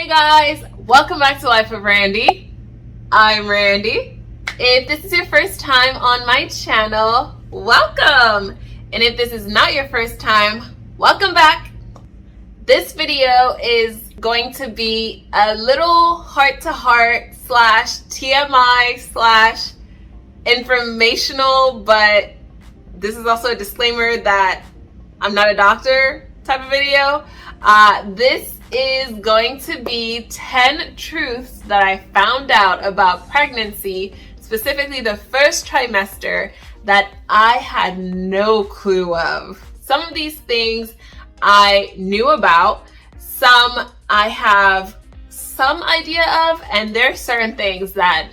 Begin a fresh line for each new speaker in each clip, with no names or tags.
Hey guys, welcome back to Life of Randy. I'm Randy. If this is your first time on my channel, welcome. And if this is not your first time, welcome back. This video is going to be a little heart-to-heart slash TMI slash informational, but this is also a disclaimer that I'm not a doctor type of video. This is going to be 10 truths that I found out about pregnancy, specifically the first trimester, that I had no clue of. Some of these things I knew about, some I have some idea of, and there are certain things that,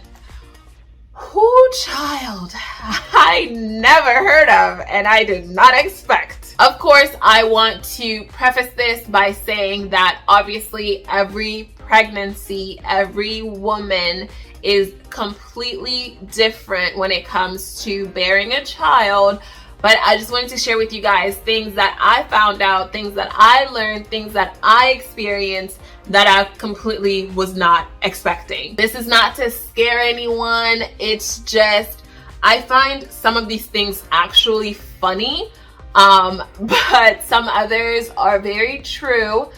child, I never heard of and I did not expect. Of course, I want to preface this by saying that obviously every pregnancy, every woman is completely different when it comes to bearing a child. But I just wanted to share with you guys things that I found out, things that I learned, things that I experienced that I completely was not expecting. This is not to scare anyone. It's just, I find some of these things actually funny. But some others are very true,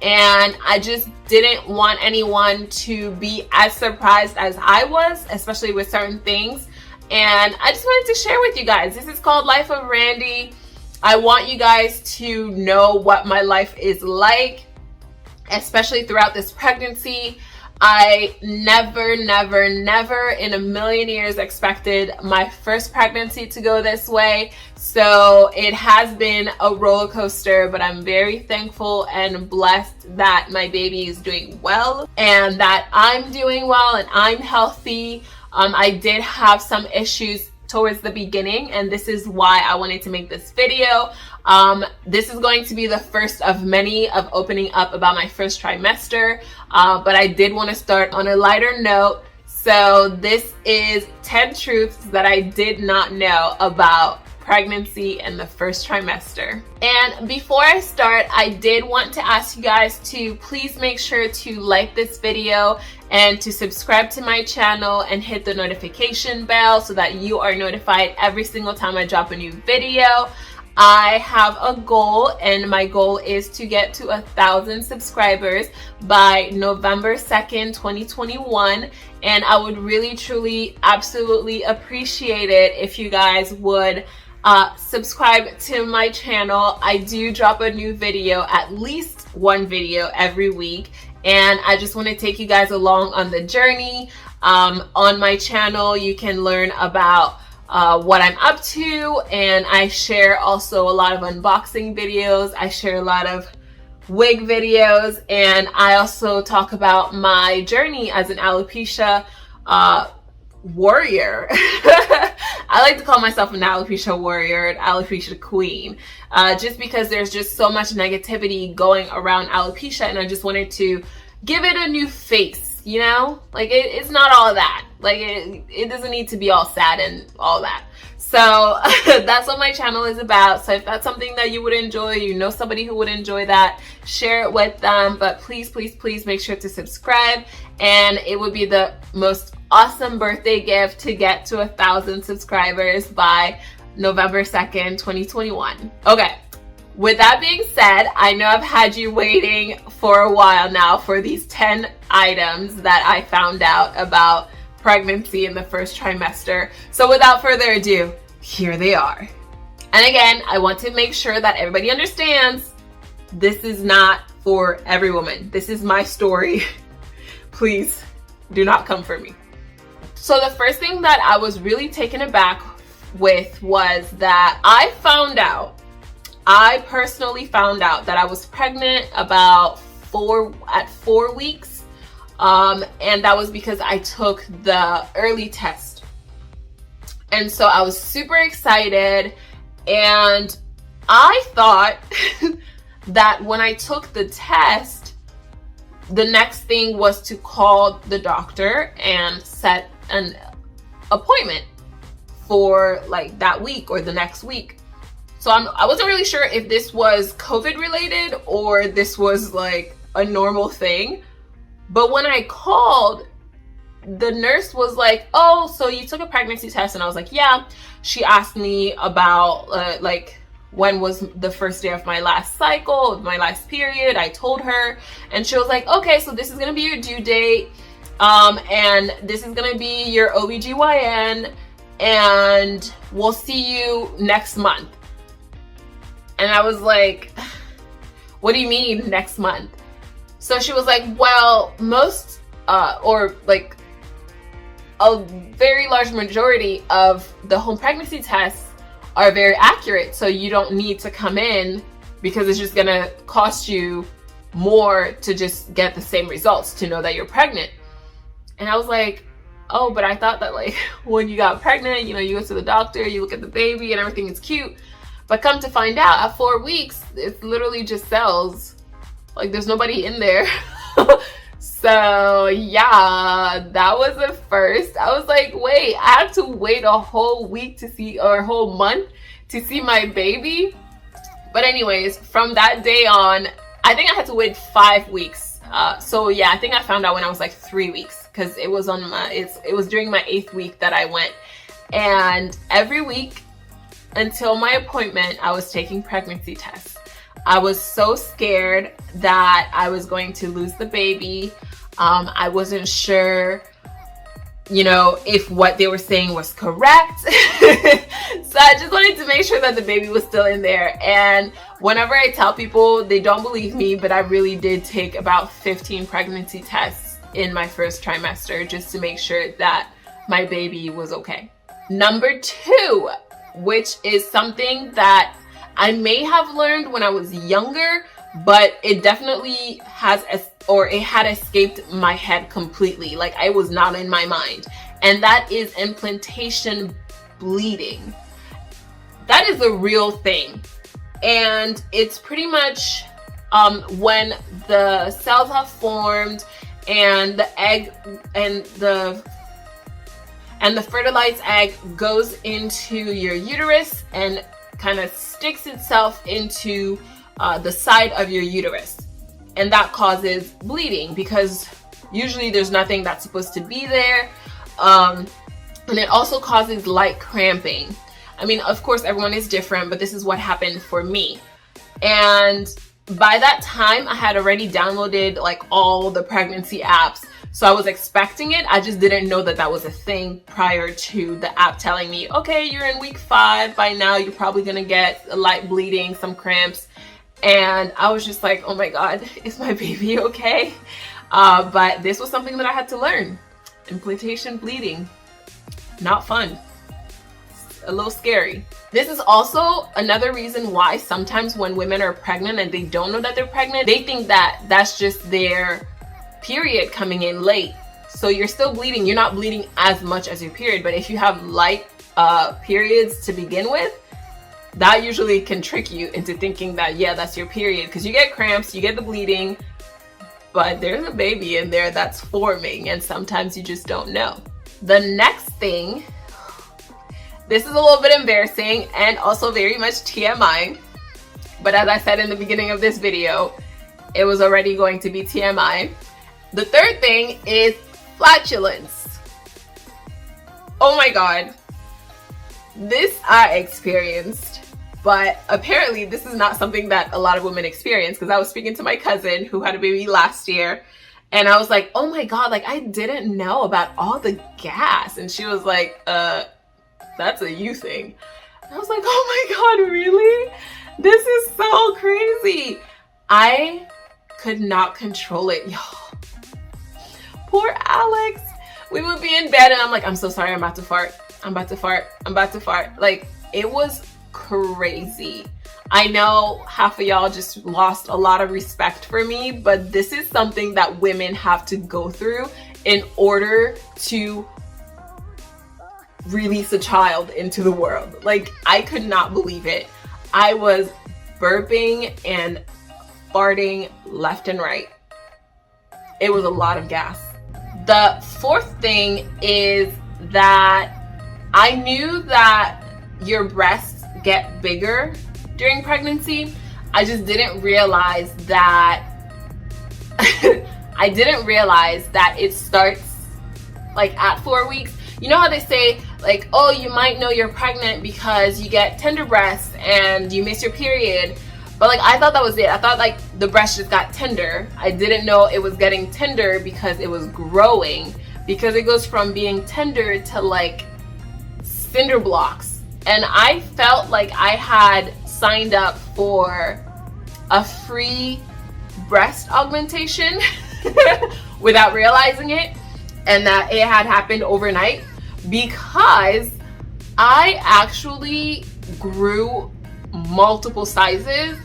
and I just didn't want anyone to be as surprised as I was, especially with certain things. And I just wanted to share with you guys. This is called Life of Randy. I want you guys to know what my life is like, especially throughout this pregnancy. I never in a million years expected my first pregnancy to go this way. So it has been a roller coaster, but I'm very thankful and blessed that my baby is doing well and that I'm doing well and I'm healthy. I did have some issues towards the beginning, and this is why I wanted to make this video. This is going to be the first of many of opening up about my first trimester, but I did want to start on a lighter note. So this is 10 truths that I did not know about pregnancy and the first trimester. And before I start, I did want to ask you guys to please make sure to like this video and to subscribe to my channel and hit the notification bell so that you are notified every single time I drop a new video. I have a goal, and my goal is to get to 1,000 subscribers by November 2nd, 2021. And I would really, truly, absolutely appreciate it if you guys would subscribe to my channel. I do drop a new video, at least one video every week. And I just want to take you guys along on the journey. On my channel, you can learn about what I'm up to, and I share also a lot of unboxing videos. I share a lot of wig videos, and I also talk about my journey as an alopecia warrior. I like to call myself an alopecia warrior, an alopecia queen, just because there's just so much negativity going around alopecia, and I just wanted to give it a new face, you know? Like, it's not all that. Like, it doesn't need to be all sad and all that. So that's what my channel is about. So if that's something that you would enjoy, you know somebody who would enjoy that, share it with them. But please, please, please make sure to subscribe. And it would be the most awesome birthday gift to get to 1,000 subscribers by November 2nd, 2021. Okay. With that being said, I know I've had you waiting for a while now for these 10 items that I found out about pregnancy in the first trimester. So without further ado, here they are. And again, I want to make sure that everybody understands this is not for every woman. This is my story. Please do not come for me. So the first thing that I was really taken aback with was that I personally found out that I was pregnant about 4 weeks. And that was because I took the early test. And so I was super excited, and I thought that when I took the test, the next thing was to call the doctor and set an appointment for like that week or the next week. So I wasn't really sure if this was COVID related or this was like a normal thing. But when I called, the nurse was like, oh, so you took a pregnancy test? And I was like, yeah. She asked me about like when was the first day of my last cycle, of my last period. I told her, and she was like, okay, so this is gonna be your due date, and this is gonna be your OBGYN, and we'll see you next month. And I was like, what do you mean next month? So she was like, well, most or like a very large majority of the home pregnancy tests are very accurate, so you don't need to come in because it's just gonna cost you more to just get the same results to know that you're pregnant. And I was like, oh, but I thought that like when you got pregnant, you know, you go to the doctor, you look at the baby and everything is cute. But come to find out, at 4 weeks, it's literally just cells. Like there's nobody in there. So yeah, that was the first. I was like, wait, I have to wait a whole week to see, or a whole month to see my baby. But anyways, from that day on, I think I had to wait 5 weeks. So yeah, I think I found out when I was like 3 weeks, because it was on my, it was during my 8th week that I went. And every week until my appointment, I was taking pregnancy tests. I was so scared that I was going to lose the baby. I wasn't sure, you know, if what they were saying was correct. So I just wanted to make sure that the baby was still in there. And whenever I tell people, they don't believe me, but I really did take about 15 pregnancy tests in my first trimester just to make sure that my baby was okay. Number 2, which is something that I may have learned when I was younger, but it definitely has, it had escaped my head completely. Like I was not in my mind. And that is implantation bleeding. That is a real thing. And it's pretty much when the cells have formed and the egg and the fertilized egg goes into your uterus and kind of sticks itself into the side of your uterus, and that causes bleeding because usually there's nothing that's supposed to be there, and it also causes light cramping. I mean, of course everyone is different, but this is what happened for me. And by that time I had already downloaded like all the pregnancy apps, so I was expecting it. I just didn't know that that was a thing prior to the app telling me, okay, you're in week 5. By now, you're probably gonna get a light bleeding, some cramps. And I was just like, oh my God, is my baby okay? But this was something that I had to learn. Implantation bleeding, not fun. A little scary. This is also another reason why sometimes when women are pregnant and they don't know that they're pregnant, they think that that's just their period coming in late. So you're still bleeding. You're not bleeding as much as your period, but if you have light periods to begin with, that usually can trick you into thinking that, yeah, that's your period, because you get cramps, you get the bleeding, but there's a baby in there that's forming, and sometimes you just don't know. The next thing, this is a little bit embarrassing and also very much TMI, but as I said in the beginning of this video, it was already going to be TMI. The third thing is flatulence. Oh my God. This I experienced, but apparently this is not something that a lot of women experience, because I was speaking to my cousin who had a baby last year, and I was like, oh my God, like I didn't know about all the gas. And she was like, that's a you thing. And I was like, oh my God, really? This is so crazy. I could not control it, y'all. Poor Alex. We would be in bed and I'm like, I'm so sorry, I'm about to fart. I'm about to fart. I'm about to fart. Like, it was crazy. I know half of y'all just lost a lot of respect for me, but this is something that women have to go through in order to release a child into the world. Like, I could not believe it. I was burping and farting left and right. It was a lot of gas. The fourth thing is that I knew that your breasts get bigger during pregnancy. I just didn't realize that I didn't realize that it starts like at 4 weeks. You know how they say like, oh, you might know you're pregnant because you get tender breasts and you miss your period. But like, I thought that was it. I thought like the breast just got tender. I didn't know it was getting tender because it was growing, because it goes from being tender to like cinder blocks. And I felt like I had signed up for a free breast augmentation without realizing it, and that it had happened overnight, because I actually grew multiple sizes,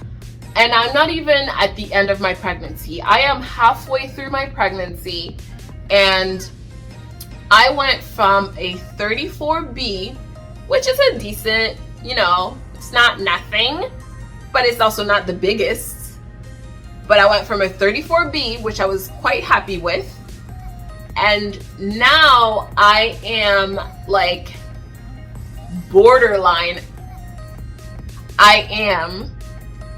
and I'm not even at the end of my pregnancy. I am halfway through my pregnancy, and I went from a 34B, which is a decent, you know, it's not nothing, but it's also not the biggest. But I went from a 34B, which I was quite happy with, and now I am like borderline. I am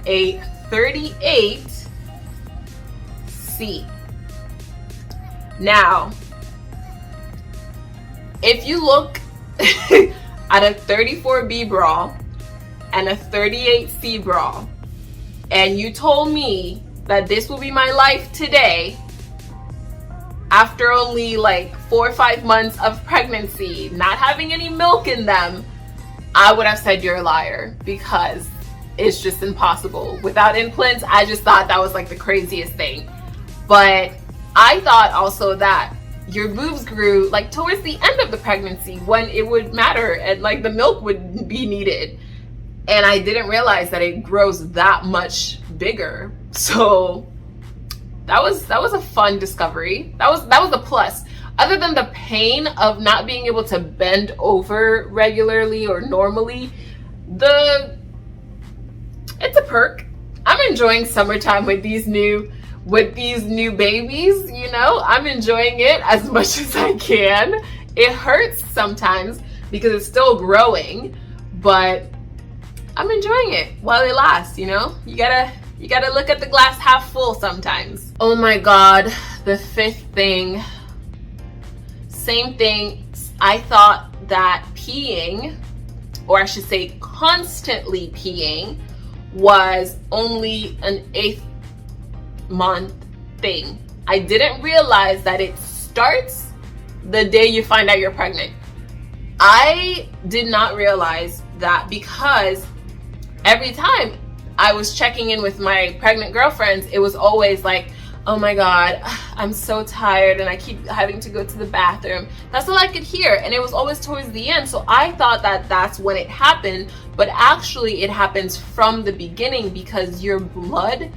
a 38C. Now, if you look at a 34B bra and a 38C bra, and you told me that this will be my life today, after only like 4 or 5 months of pregnancy, not having any milk in them, I would have said you're a liar, because it's just impossible. Without implants, I just thought that was like the craziest thing. But I thought also that your boobs grew like towards the end of the pregnancy, when it would matter and like the milk would be needed. And I didn't realize that it grows that much bigger. So that was a fun discovery. That was a plus. Other than the pain of not being able to bend over regularly or normally, it's a perk. I'm enjoying summertime with these new babies, you know. I'm enjoying it as much as I can. It hurts sometimes because it's still growing, but I'm enjoying it while it lasts, you know. You gotta look at the glass half full sometimes. Oh my God, the 5th thing. Same thing. I thought that peeing, or I should say constantly peeing, was only an 8th month thing. I didn't realize that it starts the day you find out you're pregnant. I did not realize that, because every time I was checking in with my pregnant girlfriends, it was always like, oh my God, I'm so tired and I keep having to go to the bathroom. That's all I could hear, and it was always towards the end. So I thought that that's when it happened, but actually it happens from the beginning, because your blood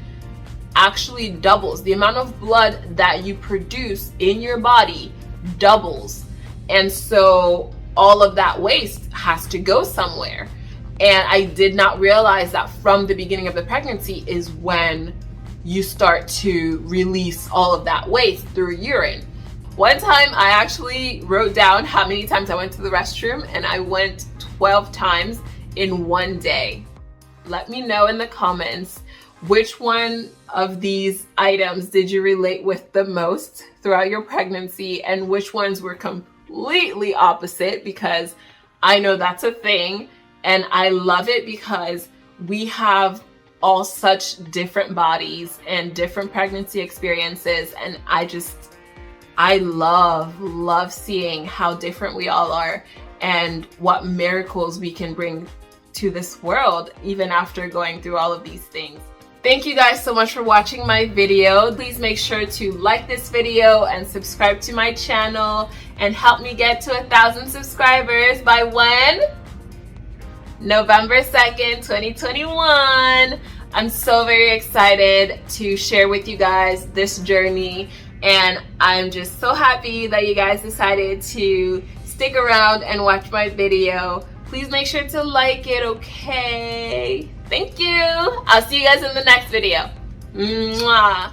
actually doubles. The amount of blood that you produce in your body doubles, and so all of that waste has to go somewhere. And I did not realize that from the beginning of the pregnancy is when you start to release all of that waste through urine. One time I actually wrote down how many times I went to the restroom, and I went 12 times in one day. Let me know in the comments, which one of these items did you relate with the most throughout your pregnancy, and which ones were completely opposite, because I know that's a thing. And I love it because we have all such different bodies and different pregnancy experiences. And I love seeing how different we all are and what miracles we can bring to this world, even after going through all of these things. Thank you guys so much for watching my video. Please make sure to like this video and subscribe to my channel, and help me get to 1,000 subscribers by when? November 2nd, 2021. I'm so very excited to share with you guys this journey, and I'm just so happy that you guys decided to stick around and watch my video. Please make sure to like it, okay? Thank you. I'll see you guys in the next video. Mwah.